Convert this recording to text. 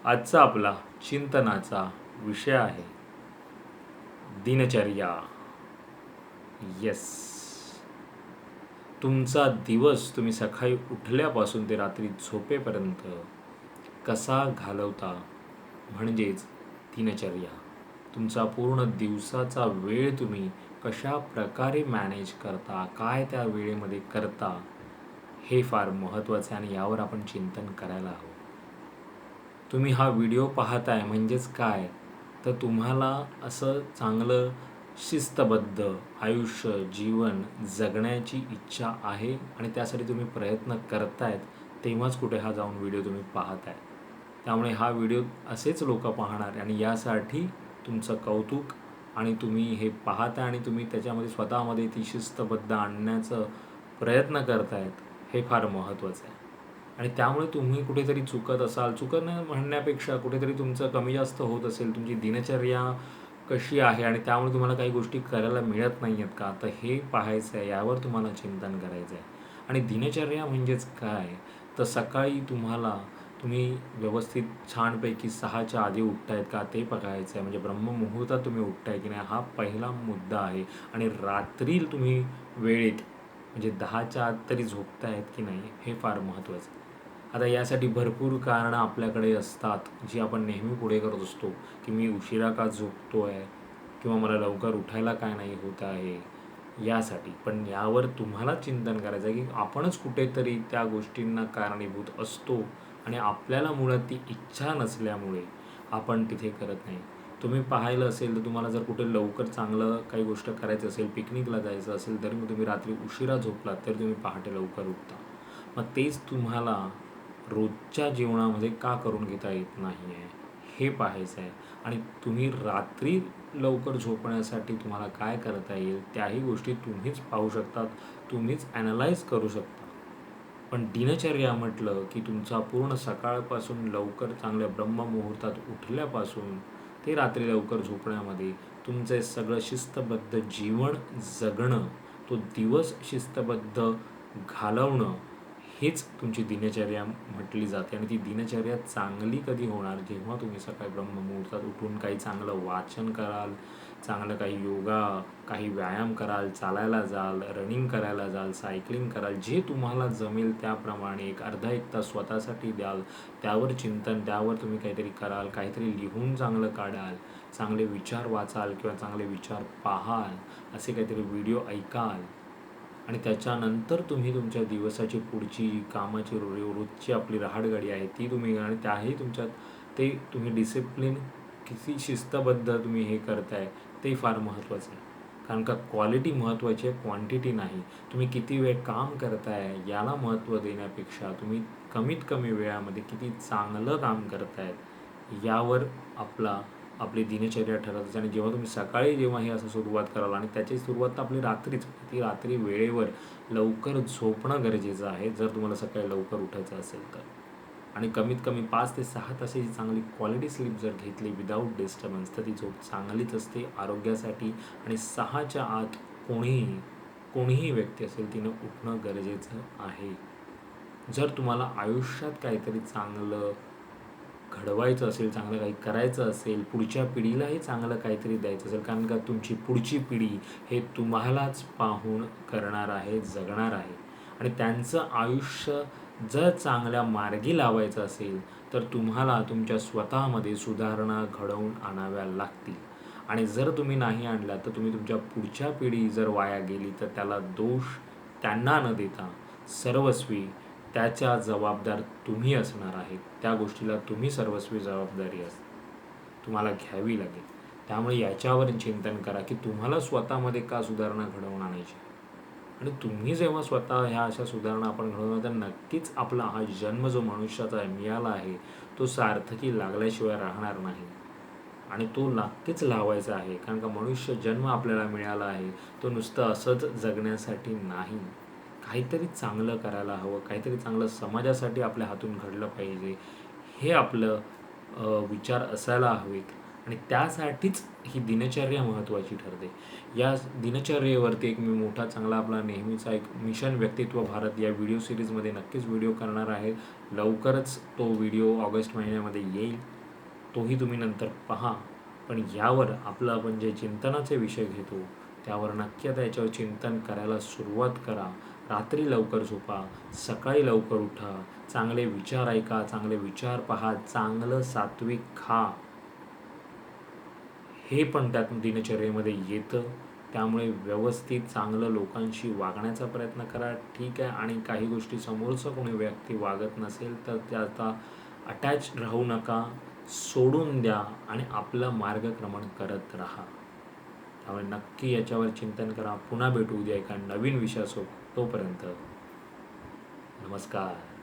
आजचा आपला चिंतनाचा विषय आहे दिनचर्या. येस, तुमचा दिवस तुम्ही सकाळी उठल्यापासून ते रात्री झोपेपर्यंत कसा घालवता म्हणजेच दिनचर्या. तुमचा पूर्ण दिवसाचा वेळ तुम्ही कशा प्रकारे मॅनेज करता, काय त्या वेळेमध्ये करता, हे फार महत्त्वाचं आहे आणि यावर आपण चिंतन करायला हवं. तुम्ही हा व्हिडिओ पाहताय म्हणजेच काय, तर तुम्हाला असं चांगलं शिस्तबद्ध आयुष्य जीवन जगण्याची इच्छा आहे आणि त्यासाठी तुम्ही प्रयत्न करतायत, तेव्हाच कुठे हा जाऊन व्हिडिओ तुम्ही पाहताय. त्यामुळे हा व्हिडिओ असेच लोक पाहणार आणि यासाठी तुमचं कौतुक. आणि तुम्ही हे पाहताय आणि तुम्ही त्याच्यामध्ये स्वतःमध्ये ती शिस्तबद्ध आणण्याचा प्रयत्न करतायत, हे फार महत्त्वाचं आहे. आणि त्यामुळे तुम्ही कुठेतरी चुकत असाल, चुकत नाही म्हणण्यापेक्षा कुठेतरी तुमचं कमी जास्त होत असेल, तुमची दिनचर्या कशी आहे आणि त्यामुळे तुम्हाला काही गोष्टी करायला मिळत नाही आहेत का, तर हे पाहायचं आहे, यावर तुम्हाला चिंतन करायचं आहे. आणि दिनचर्या म्हणजेच काय, तर सकाळी तुम्ही व्यवस्थित छानपैकी 6च्या आधी उठतायत का ते बघायचं आहे. म्हणजे ब्रह्ममुहूर्तात तुम्ही उठताय की नाही, हा पहिला मुद्दा आहे. आणि रात्री तुम्ही वेळेत म्हणजे 10च्या आत तरी झोपतायत की नाही, हे फार महत्त्वाचं आहे. आता यासाठी भरपूर कारणं आपल्याकडे असतात, जी आपण नेहमी पुढे करत असतो, की मी उशिरा का झोपतो आहे किंवा मला लवकर उठायला काय नाही होत आहे यासाठी. पण यावर तुम्हाला चिंतन करायचं आहे की आपणच कुठेतरी त्या गोष्टींना कारणीभूत असतो आणि आपल्याला मुळात ती इच्छा नसल्यामुळे आपण तिथे करत नाही. तुम्ही पाहिलं असेल तर तुम्हाला जर कुठे लवकर चांगलं काही गोष्ट करायचं असेल, पिकनिकला जायचं असेल, तरी मग तुम्ही रात्री उशिरा झोपलात तर तुम्ही पहाटे लवकर उठता. मग तेच तुम्हाला रोजच्या जीवनामध्ये का करून घेता येत नाही आहे, हे पाहायचं आहे. आणि तुम्ही रात्री लवकर झोपण्यासाठी तुम्हाला काय करता येईल, त्याही गोष्टी तुम्हीच पाहू शकतात, तुम्हीच ॲनलाईज करू शकता. पण दिनचर्या म्हटलं की तुमचा पूर्ण सकाळपासून लवकर चांगल्या ब्रह्ममुहूर्तात उठल्यापासून ते रात्री लवकर झोपण्यामध्ये तुमचे सगळं शिस्तबद्ध जीवन जगणं, तो दिवस शिस्तबद्ध घालवणं, हेच तुमची दिनचर्या म्हटली जाते. आणि ती दिनचर्या चांगली कधी होणार, जेव्हा तुम्ही सकाळी ब्रह्ममुहूर्तात उठून काही चांगलं वाचन कराल, चांगलं काही योगा, काही व्यायाम कराल, चालायला जाल, रनिंग करायला जाल, सायकलिंग कराल, जे तुम्हाला जमेल त्याप्रमाणे एक अर्धा एक तास स्वतःसाठी द्याल, त्यावर चिंतन, त्यावर तुम्ही काहीतरी कराल, काहीतरी लिहून चांगलं काढाल, चांगले विचार वाचाल किंवा चांगले विचार पाहाल, असे काहीतरी व्हिडिओ ऐकाल आणि त्याच्यानंतर तुम्ही तुमच्या दिवसाची पुढची कामाची रोजची आपली रहाटगाडी आहे ती तुम्ही, आणि त्याही तुमच्यात ते तुम्ही डिसिप्लिन किती शिस्तबद्ध तुम्ही हे करताय, ते फार महत्त्वाचं आहे. कारण का क्वालिटी महत्त्वाची आहे, क्वांटिटी नाही. तुम्ही किती वेळ काम करताय याला महत्त्व देण्यापेक्षा तुम्ही कमीत कमी वेळामध्ये किती चांगलं काम करतायत यावर आपली दिनचर्या ठरत असते. आणि जेव्हा हे असं सुरुवात कराल, आणि त्याची सुरुवात तर आपली रात्रीच, ती रात्री वेळेवर लवकर झोपणं गरजेचं आहे जर तुम्हाला सकाळी लवकर उठायचं असेल तर. आणि कमीत कमी 5 ते 6 तासाची चांगली क्वालिटी स्लीप जर घेतली विदाऊट डिस्टर्बन्स, तर ती झोप चांगलीच असते आरोग्यासाठी. आणि 6च्या आत कोणीही व्यक्ती असेल तिनं उठणं गरजेचं आहे. जर तुम्हाला आयुष्यात काहीतरी चांगलं घडवायचं असेल, चांगलं काही करायचं असेल, पुढच्या पिढीलाही चांगलं काहीतरी द्यायचं असेल, कारण का तुमची पुढची पिढी हे तुम्हालाच पाहून करणार आहे, जगणार आहे. आणि त्यांचं आयुष्य जर चांगल्या मार्गी लावायचं असेल तर तुम्हाला तुमच्या स्वतःमध्ये सुधारणा घडवून आणाव्या लागतील. आणि जर तुम्ही नाही आणला तर तुम्ही तुमच्या पुढच्या पिढी जर वाया गेली तर त्याला दोष त्यांना न देता सर्वस्वी त्याच्या जबाबदार तुम्ही असणार आहेत. त्या गोष्टीला तुम्ही सर्वस्वी जबाबदारी तुम्हाला घ्यावी लागेल. त्यामुळे याच्यावर चिंतन करा की तुम्हाला स्वतःमध्ये का सुधारणा घडवून आणायची. आणि तुम्ही जेव्हा स्वतः ह्या अशा सुधारणा आपण घडवणार, तर नक्कीच आपला हा जन्म जो मनुष्याचा मिळाला आहे तो सार्थकी लागल्याशिवाय राहणार नाही. आणि तो नक्कीच लावायचा आहे, कारण का मनुष्य जन्म आपल्याला मिळाला आहे तो नुसतं असंच जगण्यासाठी नाही. काहीतरी चांगलं करायला हवं, काहीतरी चांगलं समाजासाठी आपल्या हातून घडलं पाहिजे, हे आपलं विचार असायला हवेत. आणि त्यासाठीच ही दिनचर्या महत्त्वाची ठरते. या दिनचर्येवरती एक मी मोठा चांगला आपला नेहमीचा एक मिशन व्यक्तित्व भारत या व्हिडिओ सिरीजमध्ये नक्कीच व्हिडिओ करणार आहे. लवकरच तो व्हिडिओ ऑगस्ट महिन्यामध्ये येईल. तोही तुम्ही नंतर पहा. पण यावर आपलं आपण जे चिंतनाचे विषय घेतो त्यावर नक्की आता याच्यावर चिंतन करायला सुरुवात करा. रात्री लवकर झोपा, सकाळी लवकर उठा, चांगले विचार ऐका, चांगले विचार पहा, चांगलं सात्विक खा. हे पण त्यात दिनचर्येमध्ये येतं. त्यामुळे व्यवस्थित चांगलं लोकांशी वागण्याचा प्रयत्न करा. ठीक आहे, आणि काही गोष्टी समोरचं कोणी व्यक्ती वागत नसेल तर त्याचा अटॅच राहू नका, सोडून द्या आणि आपलं मार्गक्रमण करत राहा. त्यामुळे नक्की याच्यावर चिंतन करा. पुन्हा भेटू उद्या एका नवीन विषयासोबत. तोपर्यंत नमस्कार.